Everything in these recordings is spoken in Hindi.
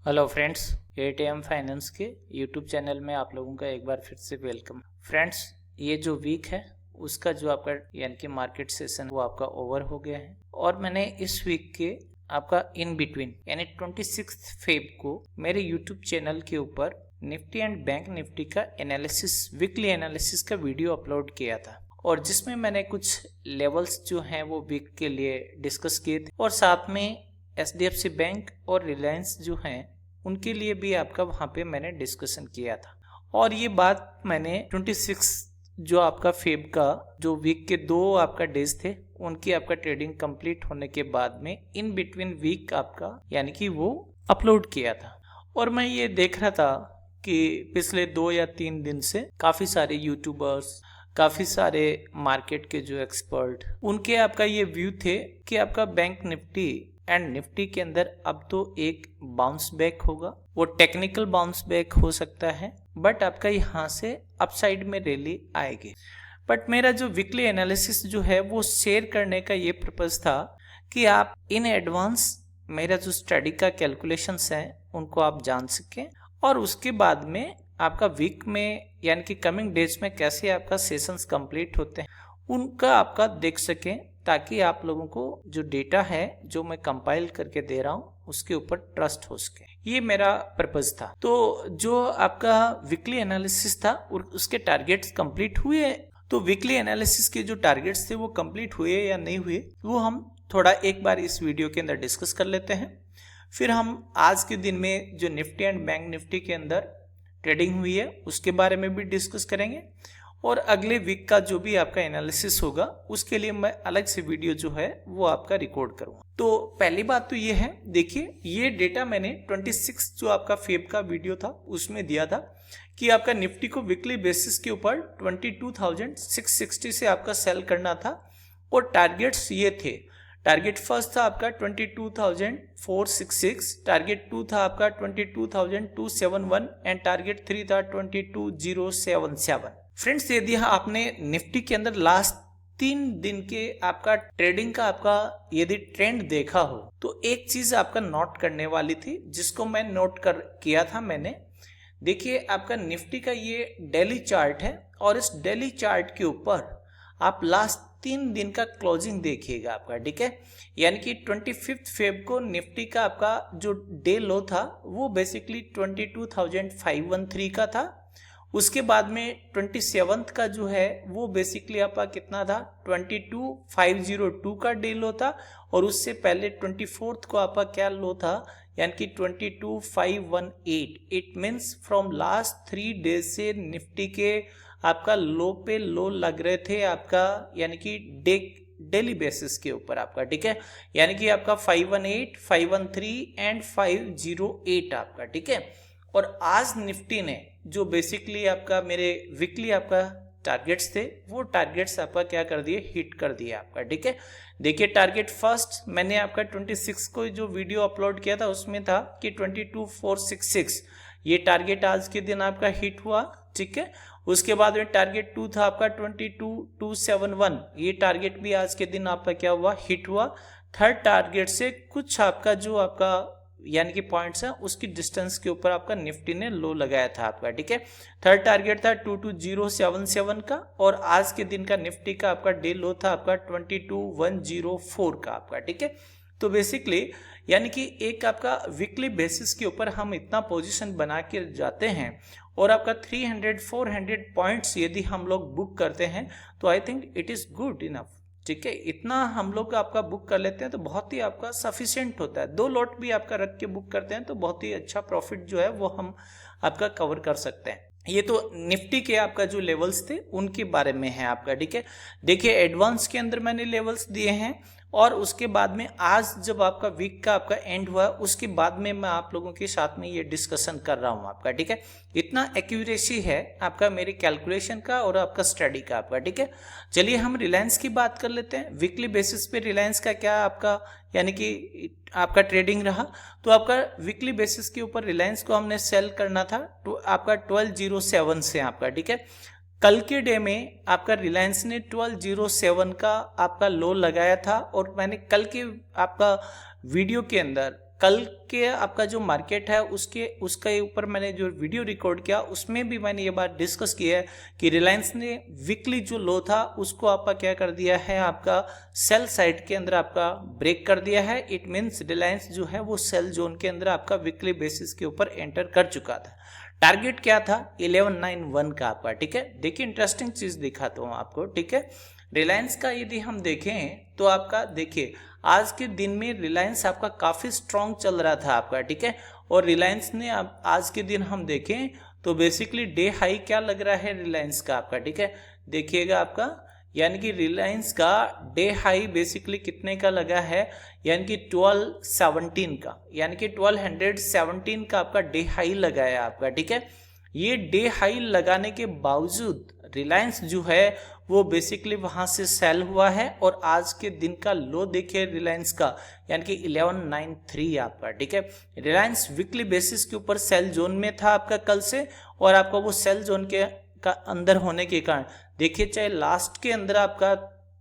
हेलो फ्रेंड्स, एटीएम फाइनेंस के यूट्यूब चैनल में आप लोगों का एक बार फिर से वेलकम। फ्रेंड्स, ये जो वीक है उसका जो आपका यानी कि मार्केट सेशन वो आपका ओवर हो गया है और मैंने इस वीक के आपका इन बिटवीन यानी 26 फेब को मेरे यूट्यूब चैनल के ऊपर निफ्टी एंड बैंक निफ्टी का एनालिसिस, वीकली एनालिसिस का वीडियो अपलोड किया था और जिसमें मैंने कुछ लेवल्स जो हैं वो वीक के लिए डिस्कस किए थे और साथ में एचडीएफसी बैंक और रिलायंस जो हैं उनके लिए भी आपका वहां पे मैंने डिस्कशन किया था। और ये बात मैंने 26 जो आपका फेब का जो वीक के 2 आपका डेज थे उनकी आपका ट्रेडिंग कंप्लीट होने के बाद में इन बिटवीन वीक आपका यानी कि वो अपलोड किया था। और मैं ये देख रहा था कि पिछले 2 या 3 दिन से काफी सारे यूट्यूबर्स, काफी सारे मार्केट के जो एक्सपर्ट, उनके आपका ये व्यू थे कि आपका बैंक निफ्टी एंड निफ्टी के अंदर अब तो एक बाउंस बैक होगा। वो टेक्निकल बाउंस बैक हो सकता है बट आपका यहाँ से अपसाइड में रैली आएगी। बट मेरा जो वीकली एनालिसिस जो है वो शेयर करने का ये पर्पज था कि आप इन एडवांस मेरा जो स्टडी का कैलकुलेशंस है उनको आप जान सकें और उसके बाद में आपका वीक में यानी कि कमिंग डेज में कैसे आपका सेशंस कंप्लीट होते हैं उनका आपका देख सकें, ताकि आप लोगों को जो डेटा है जो मैं कंपाइल करके दे रहा हूँ उसके ऊपर ट्रस्ट हो सके। ये मेरा पर्पज था। तो जो आपका वीकली एनालिसिस था और उसके टारगेट्स कंप्लीट हुए, तो वीकली एनालिसिस के जो टारगेट्स थे वो कंप्लीट हुए या नहीं हुए वो हम थोड़ा एक बार इस वीडियो के अंदर डिस्कस कर लेते हैं। फिर हम आज के दिन में जो निफ्टी एंड बैंक निफ्टी के अंदर ट्रेडिंग हुई है उसके बारे में भी डिस्कस करेंगे और अगले वीक का जो भी आपका एनालिसिस होगा उसके लिए मैं अलग से वीडियो जो है वो आपका रिकॉर्ड करूंगा। तो पहली बात तो ये है, देखिए ये डेटा मैंने 26 जो आपका फेब का वीडियो था उसमें दिया था कि आपका निफ्टी को वीकली बेसिस के ऊपर 22,660 से आपका सेल करना था और टारगेट्स ये थे। टारगेट फर्स्ट था आपका 22,466, टारगेट 2 था आपका 22,271 एंड टारगेट 3 था 22,077। फ्रेंड्स, यदि आपने निफ्टी के अंदर लास्ट 3 दिन के आपका ट्रेडिंग का आपका यदि ट्रेंड देखा हो तो एक चीज आपका नोट करने वाली थी जिसको मैं नोट कर किया था मैंने। देखिए आपका निफ्टी का ये डेली चार्ट है और इस डेली चार्ट के ऊपर आप लास्ट 3 दिन का क्लोजिंग देखिएगा आपका, ठीक है। यानी कि 25 फेब को निफ्टी का आपका जो डे लो था वो बेसिकली 22,513 का था। उसके बाद में 27th का जो है वो बेसिकली आपका कितना था 22,502 का डे लो था और उससे पहले 24th को आपका क्या लो था यानी कि 22,518। It means from last 3 days से निफ्टी के आपका लो पे लो लग रहे थे आपका यानी कि डेली बेसिस के ऊपर आपका, ठीक है। यानी कि आपका 518, 513 एंड 508 आपका, ठीक है। और आज निफ्टी ने जो बेसिकली आपका मेरे वीकली आपका टारगेट्स थे वो टारगेट्स आपका क्या कर दिए, हिट कर दिए आपका, ठीक है। देखिए टारगेट फर्स्ट मैंने आपका 26 को जो वीडियो अपलोड किया था उसमें था कि 22,466, ये टारगेट आज के दिन आपका हिट हुआ, ठीक है। उसके बाद में टारगेट 2 था आपका 22,271, ये टारगेट भी आज के दिन आपका क्या हुआ, हिट हुआ। थर्ड टारगेट से कुछ आपका जो आपका यानी कि पॉइंट्स है उसकी डिस्टेंस के ऊपर आपका निफ्टी ने लो लगाया था आपका, ठीक है। थर्ड टारगेट था 22,077 का और आज के दिन का निफ्टी का आपका डे लो था आपका 22,104 का आपका, ठीक है। तो बेसिकली यानी कि एक आपका वीकली बेसिस के ऊपर हम इतना पोजीशन बना के जाते हैं और आपका 300-400 पॉइंट्स यदि हम लोग बुक करते हैं तो I think it is good enough, ठीक है। इतना हम लोग आपका बुक कर लेते हैं तो बहुत ही आपका सफिशिएंट होता है। 2 लॉट भी आपका रख के बुक करते हैं तो बहुत ही अच्छा प्रॉफिट जो है वो हम आपका कवर कर सकते हैं। ये तो निफ्टी के आपका जो लेवल्स थे उनके बारे में है आपका, ठीक है। देखिए एडवांस के अंदर मैंने लेवल्स दिए हैं और उसके बाद में आज जब आपका वीक का आपका एंड हुआ उसके बाद में मैं आप लोगों के साथ में ये डिस्कशन कर रहा हूँ आपका, ठीक है। इतना एक्यूरेसी है आपका मेरी कैलकुलेशन का और आपका स्टडी का आपका, ठीक है। चलिए हम रिलायंस की बात कर लेते हैं। वीकली बेसिस पे रिलायंस का क्या आपका यानी कि आपका ट्रेडिंग रहा, तो आपका वीकली बेसिस के ऊपर रिलायंस को हमने सेल करना था तो आपका 1207 से आपका, ठीक है। कल के डे में आपका रिलायंस ने 1207 का आपका लो लगाया था और मैंने कल के आपका वीडियो के अंदर कल के आपका जो मार्केट है उसके ऊपर मैंने जो वीडियो रिकॉर्ड किया उसमें भी मैंने ये बात डिस्कस की है कि रिलायंस ने वीकली जो लो था उसको आपका क्या कर दिया है, आपका सेल साइड के अंदर आपका ब्रेक कर दिया है। इट मीन्स रिलायंस जो है वो सेल जोन के अंदर आपका वीकली बेसिस के ऊपर एंटर कर चुका था। टारगेट क्या था 1191 का आपका, ठीक है। देखिए इंटरेस्टिंग चीज दिखाता हूँ आपको, ठीक है। रिलायंस का यदि हम देखें तो आपका देखिए आज के दिन में रिलायंस आपका काफी स्ट्रांग चल रहा था आपका, ठीक है। और रिलायंस ने आज के दिन हम देखें तो बेसिकली डे हाई क्या लग रहा है रिलायंस का आपका, ठीक है। देखिएगा आपका यानी कि रिलायंस का डे हाई बेसिकली कितने का लगा है, यानी कि 1217 का, यानी कि 1217 का आपका डे हाई लगाया आपका, ठीक है। ये डे हाई लगाने के बावजूद रिलायंस जो है वो बेसिकली वहां से सेल हुआ है और आज के दिन का लो देखिए रिलायंस का, यानी कि 1193 आपका, ठीक है। रिलायंस वीकली बेसिस के ऊपर सेल जोन में था आपका कल से, और आपका वो सेल जोन के का अंदर होने के कारण देखिए चाहे लास्ट के अंदर आपका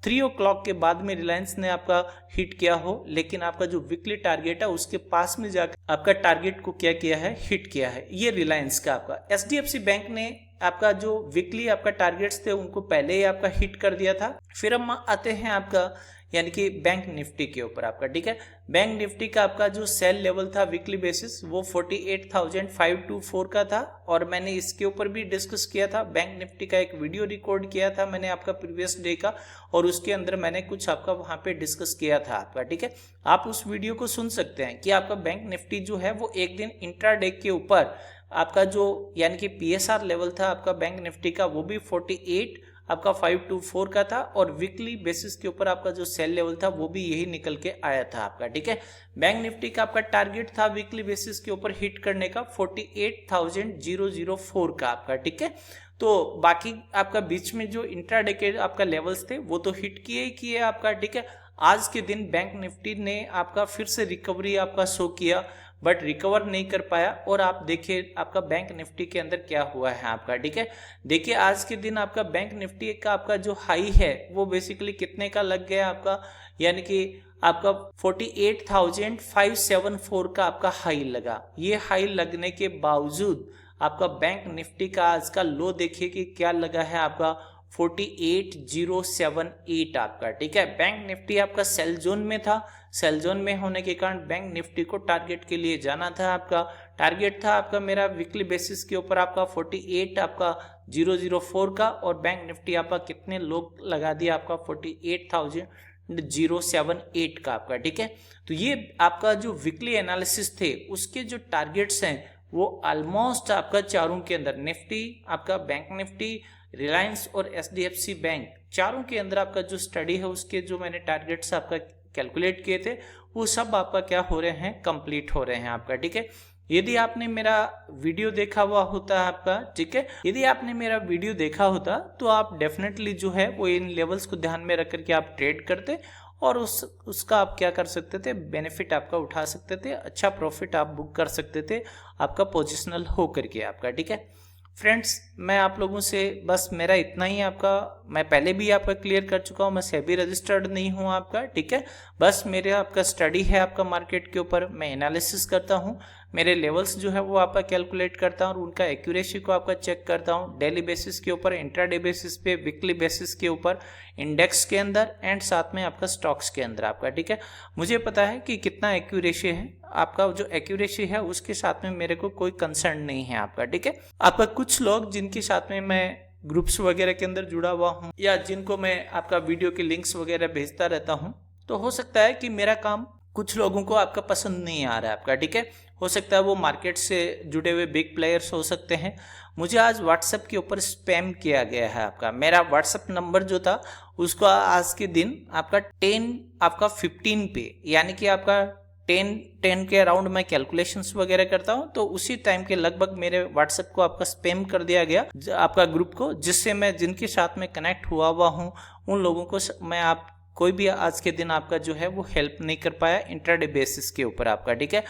3 o'clock के बाद में रिलायंस ने आपका हिट किया हो, लेकिन आपका जो वीकली टारगेट है उसके पास में जाकर आपका टारगेट को क्या किया है, हिट किया है। ये रिलायंस का आपका। एचडीएफसी बैंक ने आपका जो वीकली आपका टारगेट्स थे उनको पहले ही आपका हिट कर दिया था। फिर हम आते हैं आपका यानी कि बैंक निफ्टी के ऊपर आपका, ठीक है। बैंक निफ्टी का आपका जो सेल लेवल था वीकली बेसिस वो 48,524 का था, और मैंने इसके ऊपर भी डिस्कस किया था। बैंक निफ्टी का एक वीडियो रिकॉर्ड किया था मैंने आपका प्रीवियस डे का, और उसके अंदर मैंने कुछ आपका वहां पे डिस्कस किया था आपका, ठीक है। आप उस वीडियो को सुन सकते हैं कि आपका बैंक निफ्टी जो है वो एक दिन इंट्राडे के ऊपर आपका जो यानी कि पीएसआर लेवल था आपका बैंक निफ्टी का वो भी 48 आपका 524 का था, और वीकली बेसिस के ऊपर आपका जो सेल लेवल था वो भी यही निकल के आया था आपका, ठीक है। बैंक निफ्टी का आपका टारगेट था वीकली बेसिस के ऊपर हिट करने का 48,004 का आपका, ठीक है। तो बाकी आपका बीच में जो इंट्राडे के आपका लेवल्स थे वो तो हिट किए ही किए आपका, ठीक है। आज के दिन बैंक निफ्टी ने आपका फिर से रिकवरी आपका शो किया, बट रिकवर नहीं कर पाया। और आप देखिए आपका बैंक निफ्टी के अंदर क्या हुआ है आपका, ठीक है। देखिए आज के दिन आपका बैंक निफ्टी का आपका जो हाई है वो बेसिकली कितने का लग गया आपका, यानी कि आपका 48,574 का आपका हाई लगा। ये हाई लगने के बावजूद आपका बैंक निफ्टी का आज का लो देखिए कि क्या लगा है आपका 48,078 आपका, ठीक है। बैंक निफ्टी आपका सेल जोन में था, सेल जोन में होने के कारण बैंक निफ्टी को टारगेट के लिए जाना था आपका। टारगेट था आपका मेरा वीकली बेसिस के ऊपर आपका 48 आपका 004 का, और बैंक निफ्टी आपका कितने लोग लगा दिया आपका 48,078 का आपका, ठीक है। तो ये आपका जो वीकली एनालिसिस थे उसके जो टारगेट्स हैं वो ऑलमोस्ट आपका चारों के अंदर निफ्टी आपका, बैंक निफ्टी, रिलायंस और एचडीएफसी बैंक, चारों के अंदर आपका जो स्टडी है उसके जो मैंने टारगेट्स आपका कैलकुलेट किए थे वो सब आपका क्या हो रहे हैं, कंप्लीट हो रहे हैं आपका, ठीक है। यदि आपने मेरा वीडियो देखा हुआ होता है आपका, ठीक है, यदि आपने मेरा वीडियो देखा होता तो आप डेफिनेटली जो है वो इन लेवल्स को ध्यान में रख करके आप ट्रेड करते, और उसका आप क्या कर सकते थे, बेनिफिट आपका उठा सकते थे, अच्छा प्रॉफिट आप बुक कर सकते थे आपका पोजिशनल हो करके आपका, ठीक है। फ्रेंड्स मैं आप लोगों से बस मेरा इतना ही आपका, मैं पहले भी आपका क्लियर कर चुका हूँ, मैं सेबी रजिस्टर्ड नहीं हूँ आपका, ठीक है। बस मेरे आपका स्टडी है आपका मार्केट के ऊपर, मैं एनालिसिस करता हूँ, मेरे लेवल्स जो है वो आपका कैलकुलेट करता हूँ और उनका एक्यूरेसी को आपका चेक करता हूँ डेली बेसिस के ऊपर, इंट्राडे बेसिस पे, वीकली बेसिस के ऊपर, इंडेक्स के अंदर एंड साथ में आपका स्टॉक्स के अंदर आपका, ठीक है। मुझे पता है कि कितना एक्यूरेसी है आपका, जो एक्यूरेसी है उसके साथ में मेरे को कोई कंसर्न नहीं है आपका, ठीक है। आपका कुछ लोग जिनके साथ में मैं ग्रुप्स वगैरह के अंदर जुड़ा हुआ हूँ या जिनको मैं आपका वीडियो के लिंक्स वगैरह भेजता रहता हूँ, तो हो सकता है कि मेरा काम कुछ लोगों को आपका पसंद नहीं आ रहा है आपका, ठीक है। हो सकता है वो मार्केट से जुड़े हुए बिग प्लेयर्स हो सकते हैं। मुझे आज व्हाट्सएप के ऊपर स्पैम किया गया है आपका, मेरा व्हाट्सएप नंबर जो था उसको आज के दिन आपका 10:15 पे, यानी कि आपका 10 के अराउंड मैं कैलकुलेशंस वगैरह करता हूं, तो उसी टाइम के लगभग मेरे व्हाट्सएप को आपका स्पैम कर दिया गया आपका ग्रुप को, जिससे मैं जिनके साथ में कनेक्ट हुआ हूं उन लोगों को मैं आप कोई भी आज के दिन आपका जो है वो हेल्प नहीं कर पाया इंट्राडे बेसिस के ऊपर आपका, ठीक है।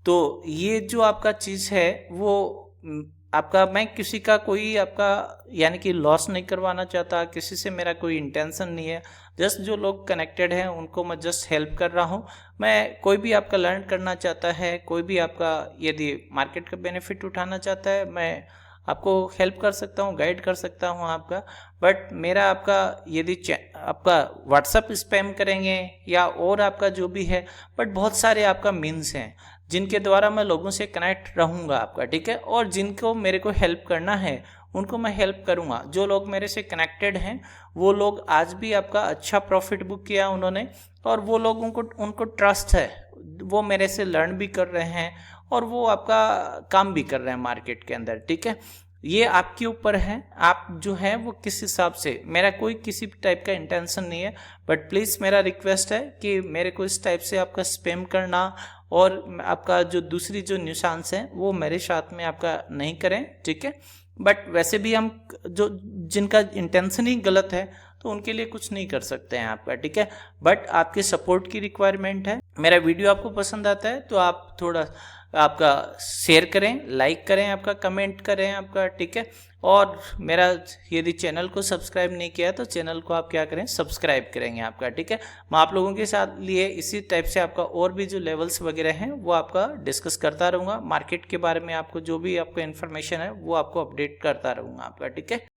तो ये जो आपका चीज़ है वो आपका मैं किसी का कोई आपका यानी कि लॉस नहीं करवाना चाहता, किसी से मेरा कोई इंटेंशन नहीं है। जस्ट जो लोग कनेक्टेड हैं उनको मैं जस्ट हेल्प कर रहा हूँ। मैं कोई भी आपका लर्न करना चाहता है, कोई भी आपका यदि मार्केट का बेनिफिट उठाना चाहता है, मैं आपको हेल्प कर सकता हूँ, गाइड कर सकता हूँ आपका। बट मेरा आपका यदि आपका व्हाट्सअप स्पैम करेंगे या और आपका जो भी है, बट बहुत सारे आपका मीन्स हैं जिनके द्वारा मैं लोगों से कनेक्ट रहूँगा आपका, ठीक है। और जिनको मेरे को हेल्प करना है उनको मैं हेल्प करूँगा। जो लोग मेरे से कनेक्टेड हैं वो लोग आज भी आपका अच्छा प्रॉफिट बुक किया उन्होंने, और वो लोगों को उनको ट्रस्ट है, वो मेरे से लर्न भी कर रहे हैं और वो आपका काम भी कर रहे हैं मार्केट के अंदर, ठीक है। ये आपके ऊपर है, आप जो है वो किस हिसाब से, मेरा कोई किसी टाइप का इंटेंशन नहीं है, बट प्लीज़ मेरा रिक्वेस्ट है कि मेरे को इस टाइप से आपका स्पैम करना और आपका जो दूसरी जो न्यूसांस हैं वो मेरे साथ में आपका नहीं करें, ठीक है। बट वैसे भी हम जो जिनका इंटेंशन ही गलत है तो उनके लिए कुछ नहीं कर सकते हैं आपका, ठीक है। बट आपके सपोर्ट की रिक्वायरमेंट है। मेरा वीडियो आपको पसंद आता है तो आप थोड़ा आपका शेयर करें, लाइक करें, आपका कमेंट करें आपका, ठीक है। और मेरा यदि चैनल को सब्सक्राइब नहीं किया तो चैनल को आप क्या करें, सब्सक्राइब करेंगे आपका, ठीक है। मैं आप लोगों के साथ लिए इसी टाइप से आपका और भी जो लेवल्स वगैरह हैं वो आपका डिस्कस करता रहूँगा। मार्केट के बारे में आपको जो भी आपको इन्फॉर्मेशन है वो आपको अपडेट करता रहूँगा आपका, ठीक है।